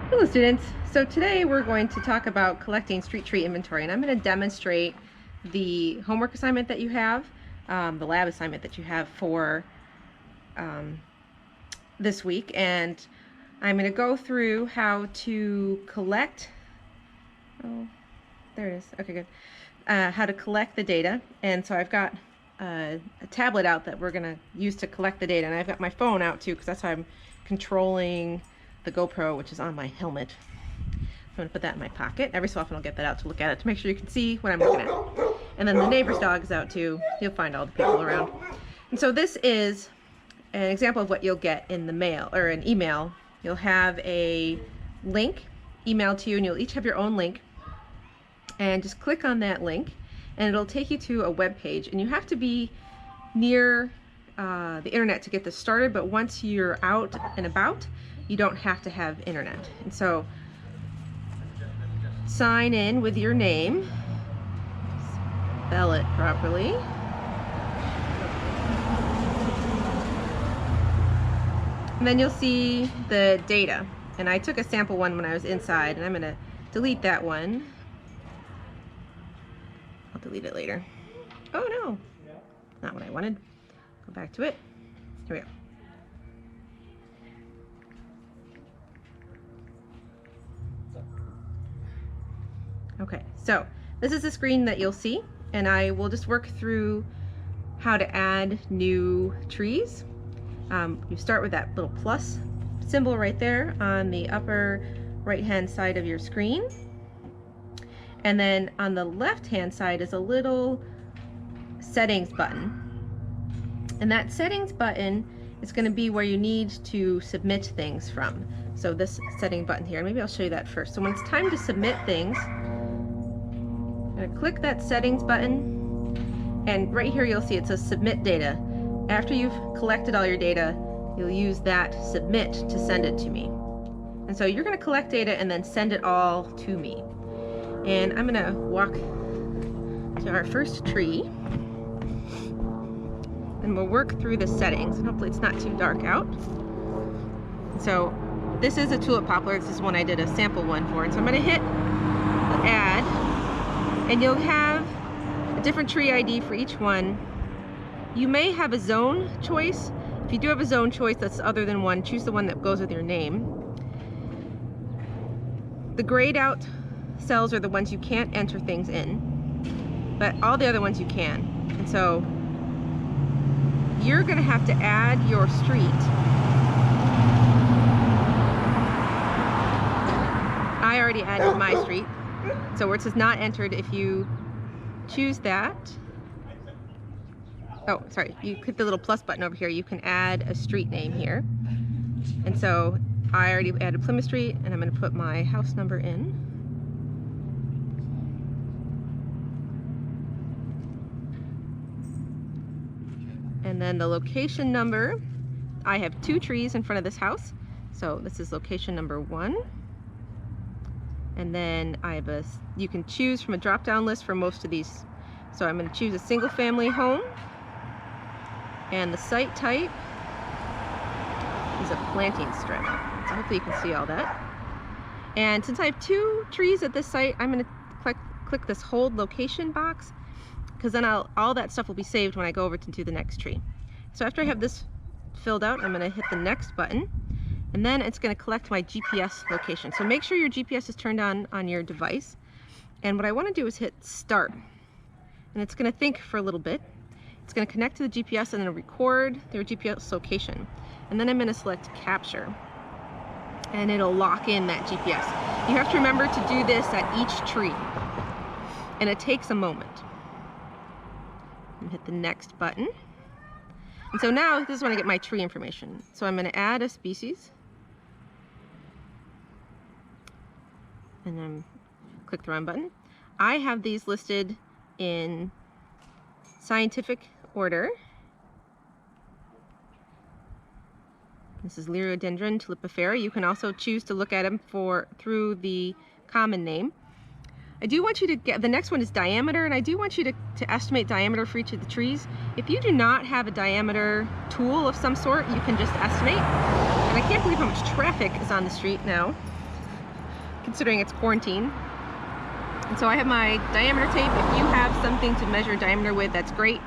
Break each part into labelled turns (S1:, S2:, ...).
S1: Hello students, so today we're going to talk about collecting street tree inventory, and I'm going to demonstrate the homework assignment that you have, the lab assignment that you have for this week, and I'm going to go through how to collect, oh there it is, okay good, how to collect the data. And so I've got a tablet out that we're going to use to collect the data, and I've got my phone out too because that's how I'm controlling the GoPro, which is on my helmet. I'm going to put that in my pocket. Every so often I'll get that out to look at it to make sure you can see what I'm looking at. And then the neighbor's dog is out too. You'll find all the people around. And so this is an example of what you'll get in the mail, or an email. You'll have a link emailed to you, and you'll each have your own link. And just click on that link and it'll take you to a web page, and you have to be near the internet to get this started, but once you're out and about, you don't have to have internet. And so sign in with your name, spell it properly, and then you'll see the data. And I took a sample one when I was inside, and I'm going to delete that one. I'll delete it later. Oh no, not what I wanted. Go back to it. Here we go. Okay, so this is the screen that you'll see, and I will just work through how to add new trees. You start with that little plus symbol right there on the upper right hand side of your screen, and then on the left hand side is a little settings button, and that settings button is going to be where you need to submit things from. So this setting button here, maybe I'll show you that first. So when it's time to submit things, I'm going to click that settings button, and right here you'll see it says submit data. After you've collected all your data, you'll use that submit to send it to me. And so you're going to collect data and then send it all to me. And I'm going to walk to our first tree, and we'll work through the settings, and hopefully it's not too dark out. So this is a tulip poplar. This is one I did a sample one for, and so I'm going to hit add, and you'll have a different tree ID for each one. You may have a zone choice. If you do have a zone choice that's other than one, choose the one that goes with your name. The grayed out cells are the ones you can't enter things in, but all the other ones you can. And so you're going to have to add your street. I already added my street. So where it says not entered, if you choose that, oh sorry, you click the little plus button over here, you can add a street name here. And so I already added Plymouth Street, and I'm going to put my house number in. And then the location number, I have 2 trees in front of this house, so this is location number 1. And then I have you can choose from a drop-down list for most of these. So I'm going to choose a single-family home, and the site type is a planting strip. So hopefully you can see all that. And since I have 2 trees at this site, I'm going to click this hold location box, because then all that stuff will be saved when I go over to do the next tree. So after I have this filled out, I'm going to hit the next button, and then it's going to collect my GPS location. So make sure your GPS is turned on your device. And what I want to do is hit start. And it's going to think for a little bit. It's going to connect to the GPS and then record their GPS location. And then I'm going to select capture. And it'll lock in that GPS. You have to remember to do this at each tree. And it takes a moment. And hit the next button. And so now this is when I get my tree information. So I'm going to add a species. And then click the run button. I have these listed in scientific order. This is Liriodendron tulipifera. You can also choose to look at them through the common name. I do want you to get, the next one is diameter, and I do want you to estimate diameter for each of the trees. If you do not have a diameter tool of some sort, you can just estimate. And I can't believe how much traffic is on the street now. considering it's quarantine. And so I have my diameter tape. If you have something to measure diameter with, that's great.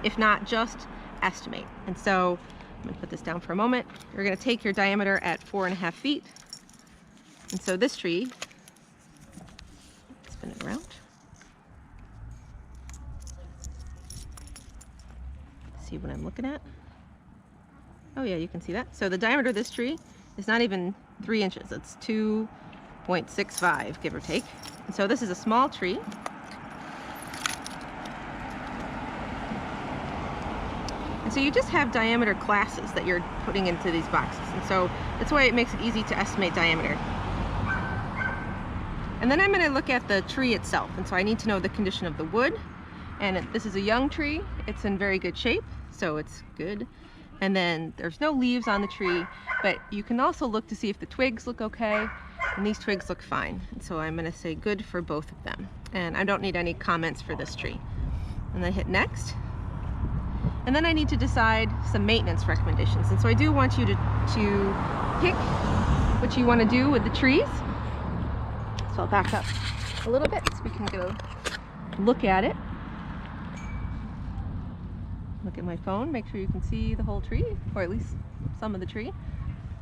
S1: If not, just estimate. And so I'm gonna put this down for a moment. You're gonna take your diameter at 4.5 feet. And so this tree, spin it around. See what I'm looking at? Oh yeah, you can see that. So the diameter of this tree is not even 3 inches. It's 2.65, give or take. And so this is a small tree. And so you just have diameter classes that you're putting into these boxes. And so that's why it makes it easy to estimate diameter. And then I'm going to look at the tree itself. And so I need to know the condition of the wood. And this is a young tree. It's in very good shape, so it's good. And then there's no leaves on the tree, but you can also look to see if the twigs look okay. And these twigs look fine. And so I'm going to say good for both of them. And I don't need any comments for this tree. And then hit next. And then I need to decide some maintenance recommendations. And so I do want you to pick what you want to do with the trees. So I'll back up a little bit so we can go look at it. Look at my phone, make sure you can see the whole tree, or at least some of the tree.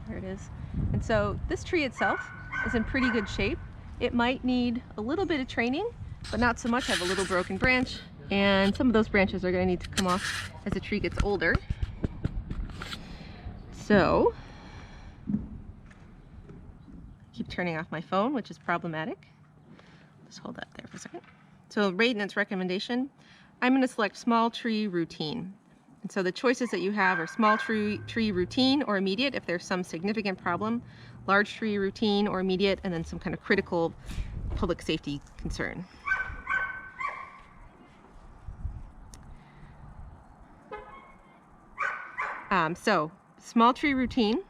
S1: There it is. And so this tree itself is in pretty good shape. It might need a little bit of training, but not so much. I have a little broken branch, and some of those branches are going to need to come off as the tree gets older. So, keep turning off my phone, which is problematic. Just hold that there for a second. So maintenance recommendation, I'm going to select small tree routine. And so the choices that you have are small tree routine or immediate if there's some significant problem, large tree routine or immediate, and then some kind of critical public safety concern. So small tree routine,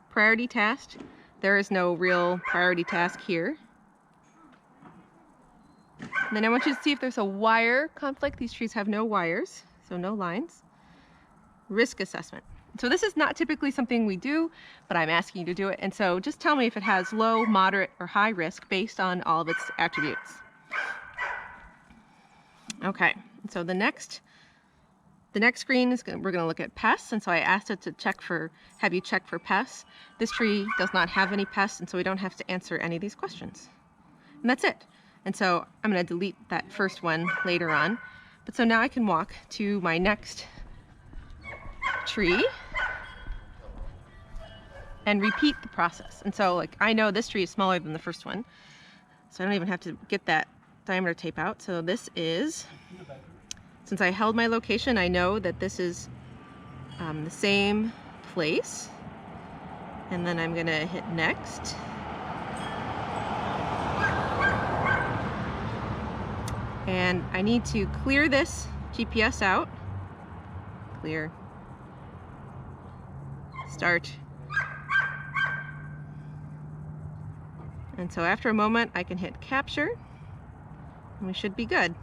S1: priority task. There is no real priority task here. And then I want you to see if there's a wire conflict. These trees have no wires, so no lines. Risk assessment. So this is not typically something we do, but I'm asking you to do it. And so just tell me if it has low, moderate, or high risk based on all of its attributes. Okay, so the next screen is we're going to look at pests. And so I asked it to have you check for pests. This tree does not have any pests, and so we don't have to answer any of these questions. And that's it. And so I'm going to delete that first one later on. But so now I can walk to my next tree and repeat the process. And so like I know this tree is smaller than the first one, so I don't even have to get that diameter tape out. So this is, since I held my location, I know that this is the same place. And then I'm going to hit next. And I need to clear this GPS out. Clear. Start. And so after a moment, I can hit capture, and we should be good.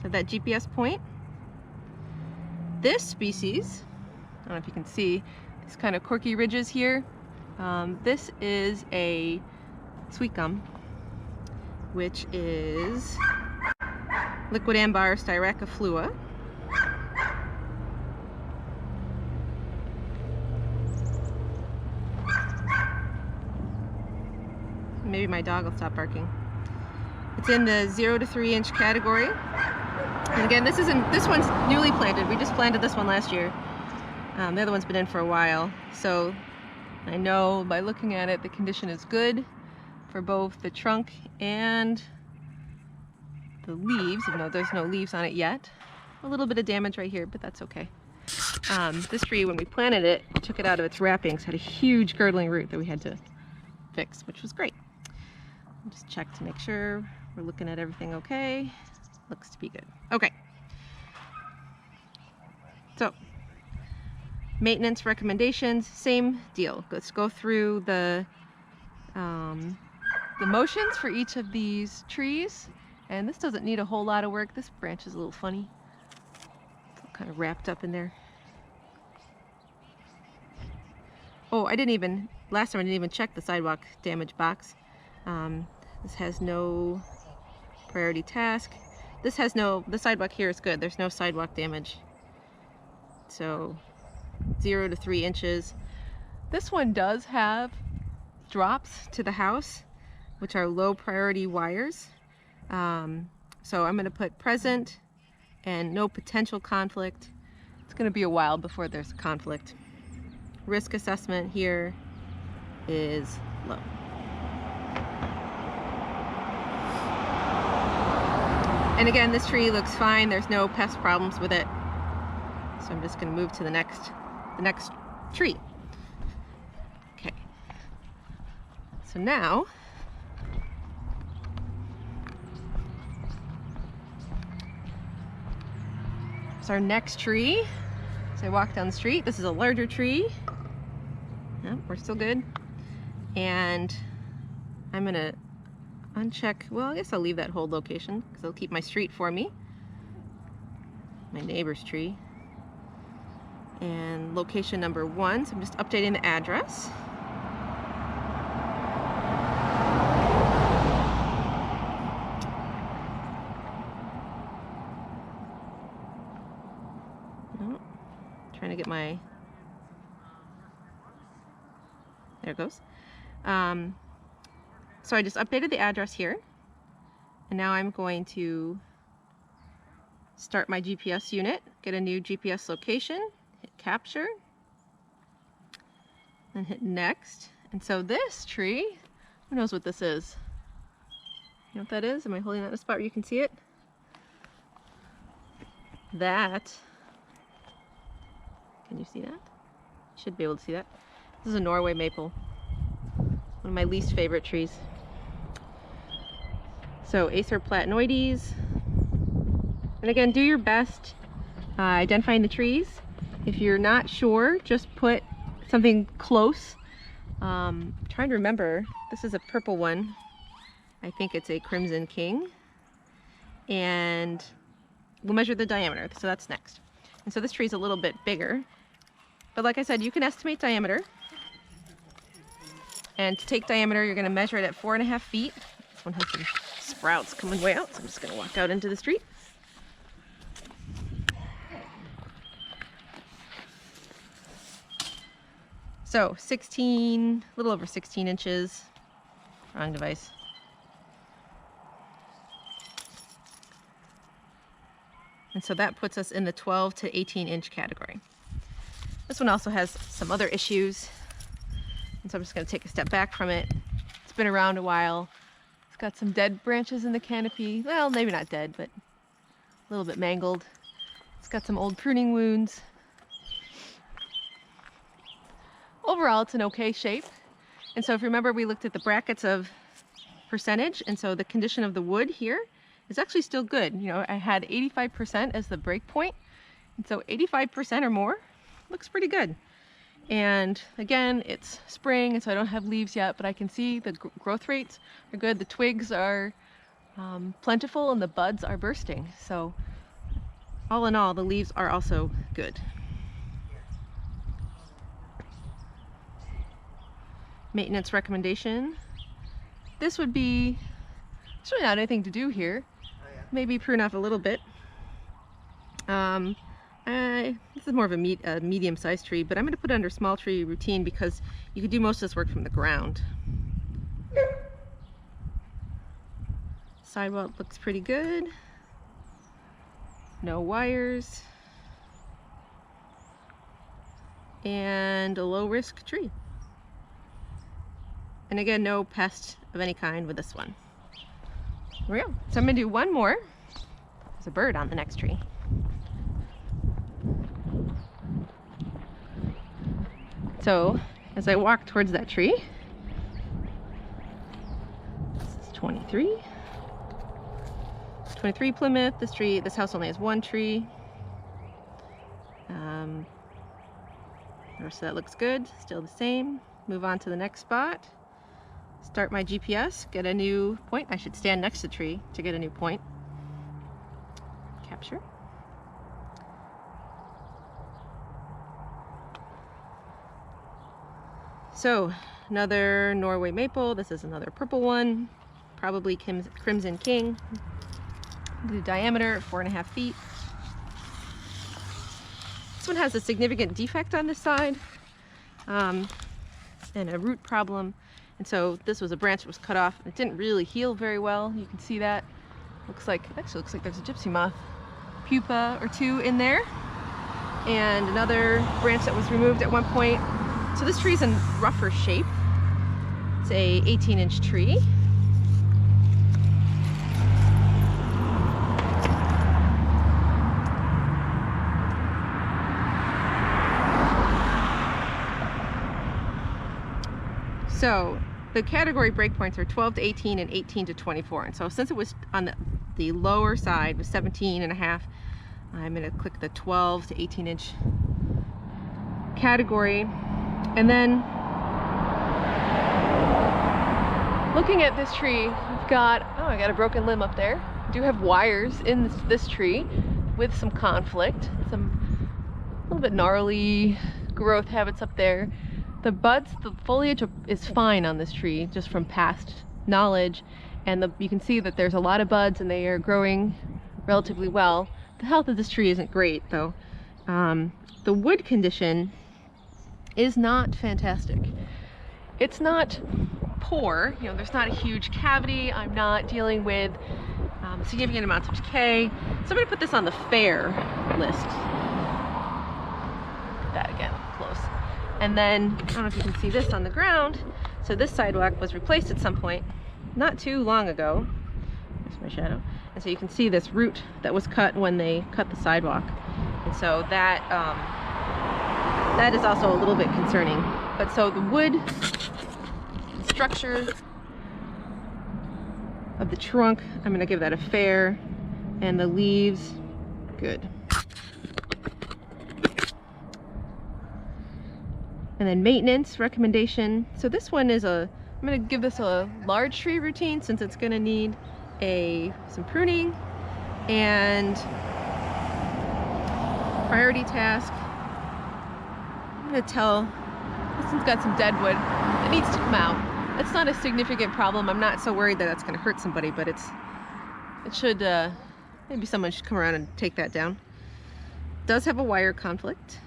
S1: So that GPS point. This species, I don't know if you can see these kind of quirky ridges here. This is a sweet gum, which is Liquid Ambar styraciflua. Maybe my dog will stop barking. It's in the 0 to 3 inch category. And again, this one's newly planted. We just planted this one last year. The other one's been in for a while. So I know by looking at it, the condition is good for both the trunk and the leaves, even though there's no leaves on it yet. A little bit of damage right here, but that's okay. This tree, when we planted it, we took it out of its wrappings, had a huge girdling root that we had to fix, which was great. I'll just check to make sure we're looking at everything okay. Looks to be good. Okay. So, maintenance recommendations, same deal. Let's go through the motions for each of these trees. And this doesn't need a whole lot of work. This branch is a little funny. It's all kind of wrapped up in there. Oh, last time I didn't even check the sidewalk damage box. This has no priority task. This has no, the sidewalk here is good. There's no sidewalk damage. So 0 to 3 inches. This one does have drops to the house, which are low priority wires. So I'm going to put present and no potential conflict. It's going to be a while before there's conflict. Risk assessment here is low. And again, this tree looks fine. There's no pest problems with it. So I'm just going to move to the next tree. Okay. So now, it's our next tree. So I walk down the street. This is a larger tree. Yep, we're still good. And I'm going to uncheck, well, I guess I'll leave that hold location because it'll keep my street for me. My neighbor's tree. And location number 1, so I'm just updating the address. Oh, trying to get my, there it goes. So I just updated the address here, and now I'm going to start my GPS unit, get a new GPS location, hit capture, and hit next. And so this tree, who knows what this is? You know what that is? Am I holding that in a spot where you can see it? That, can you see that? You should be able to see that. This is a Norway maple, one of my least favorite trees. So Acer platanoides. And again, do your best identifying the trees. If you're not sure, just put something close. I'm trying to remember, this is a purple one. I think it's a Crimson King. And we'll measure the diameter, so that's next. And so this tree is a little bit bigger. But like I said, you can estimate diameter. And to take diameter, you're gonna measure it at 4.5 feet. This one has some sprouts coming way out, so I'm just gonna walk out into the street. So 16, a little over 16 inches, wrong device. And so that puts us in the 12 to 18 inch category. This one also has some other issues. And so I'm just gonna take a step back from it. It's been around a while. It's got some dead branches in the canopy. Well, maybe not dead, but a little bit mangled. It's got some old pruning wounds. Overall, it's an okay shape. And so if you remember, we looked at the brackets of percentage, and so the condition of the wood here is actually still good. You know, I had 85% as the break point, and so 85% or more looks pretty good. And again, it's spring, and so I don't have leaves yet, but I can see the growth rates are good. The twigs are plentiful, and the buds are bursting. So all in all, the leaves are also good. Maintenance recommendation. This would be, there's really not anything to do here. Maybe prune off a little bit. This is more of a medium-sized tree, but I'm going to put it under small tree routine because you could do most of this work from the ground. Sidewalk looks pretty good. No wires. And a low-risk tree. And again, no pest of any kind with this one. Here we go. So I'm going to do one more. There's a bird on the next tree. So as I walk towards that tree, this is 23. 23 Plymouth. This house only has one tree. The rest of that looks good. Still the same. Move on to the next spot. Start my GPS, get a new point. I should stand next to the tree to get a new point. Capture. So another Norway maple. This is another purple one, probably Crimson King. The diameter 4.5 feet. This one has a significant defect on this side and a root problem. And so this was a branch that was cut off. It didn't really heal very well. You can see that. Actually looks like there's a gypsy moth pupa or two in there. And another branch that was removed at one point. So this tree's in rougher shape. It's a 18-inch tree. So the category breakpoints are 12 to 18 and 18 to 24. And so since it was on the lower side was 17.5, I'm going to click the 12 to 18 inch category. And then looking at this tree, I've got, I got a broken limb up there. I do have wires in this tree with some conflict, a little bit gnarly growth habits up there. The buds, the foliage is fine on this tree, just from past knowledge. And you can see that there's a lot of buds and they are growing relatively well. The health of this tree isn't great though. The wood condition is not fantastic. It's not poor, there's not a huge cavity. I'm not dealing with significant amounts of decay. So I'm gonna put this on the fair list. That again, close. And then, I don't know if you can see this on the ground. So this sidewalk was replaced at some point, not too long ago. There's my shadow. And so you can see this root that was cut when they cut the sidewalk. And so that, that is also a little bit concerning. But so the wood structure of the trunk, I'm gonna give that a fair. And the leaves, good. And then maintenance recommendation. So this one is I'm gonna give this a large tree routine since it's gonna need some pruning. And priority task, I'm gonna tell, this one's got some dead wood. It needs to come out. It's not a significant problem. I'm not so worried that that's gonna hurt somebody, but it should, maybe someone should come around and take that down. It does have a wire conflict.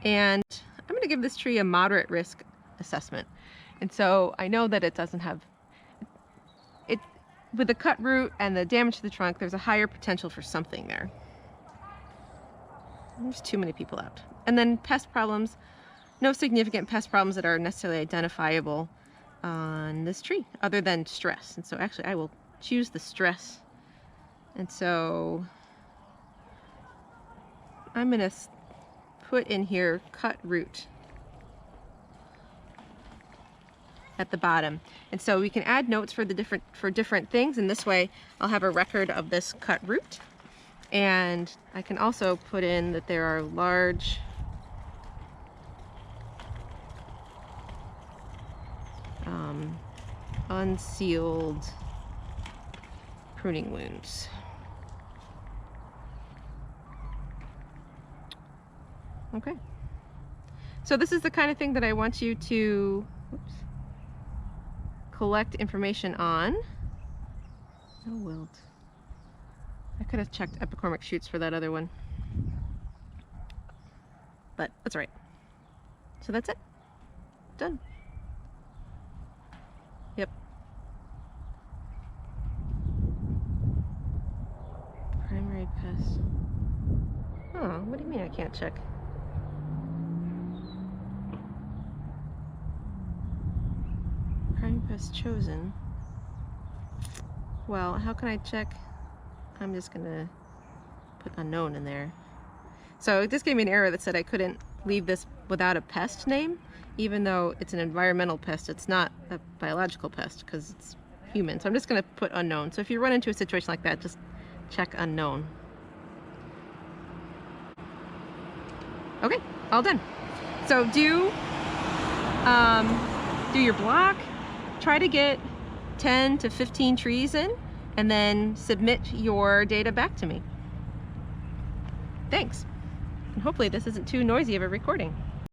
S1: And I'm going to give this tree a moderate risk assessment. And so I know that it doesn't have, with the cut root and the damage to the trunk, there's a higher potential for something there. There's too many people out. And then pest problems, no significant pest problems that are necessarily identifiable on this tree other than stress. And so actually I will choose the stress. And so I'm going to put in here cut root at the bottom. And so we can add notes for different things, and this way I'll have a record of this cut root. And I can also put in that there are large unsealed pruning wounds. Okay, so this is the kind of thing that I want you to collect information on. No wilt. I could have checked epicormic shoots for that other one, but that's all right. So that's it. Done. Yep. Primary pest. Oh, what do you mean I can't check? Primary pest chosen. Well, how can I check? I'm just gonna put unknown in there. So it just gave me an error that said I couldn't leave this without a pest name, even though it's an environmental pest. It's not a biological pest because it's human. So I'm just gonna put unknown. So if you run into a situation like that, just check unknown. Okay, all done. So do your block. Try to get 10 to 15 trees in, and then submit your data back to me. Thanks. And hopefully this isn't too noisy of a recording.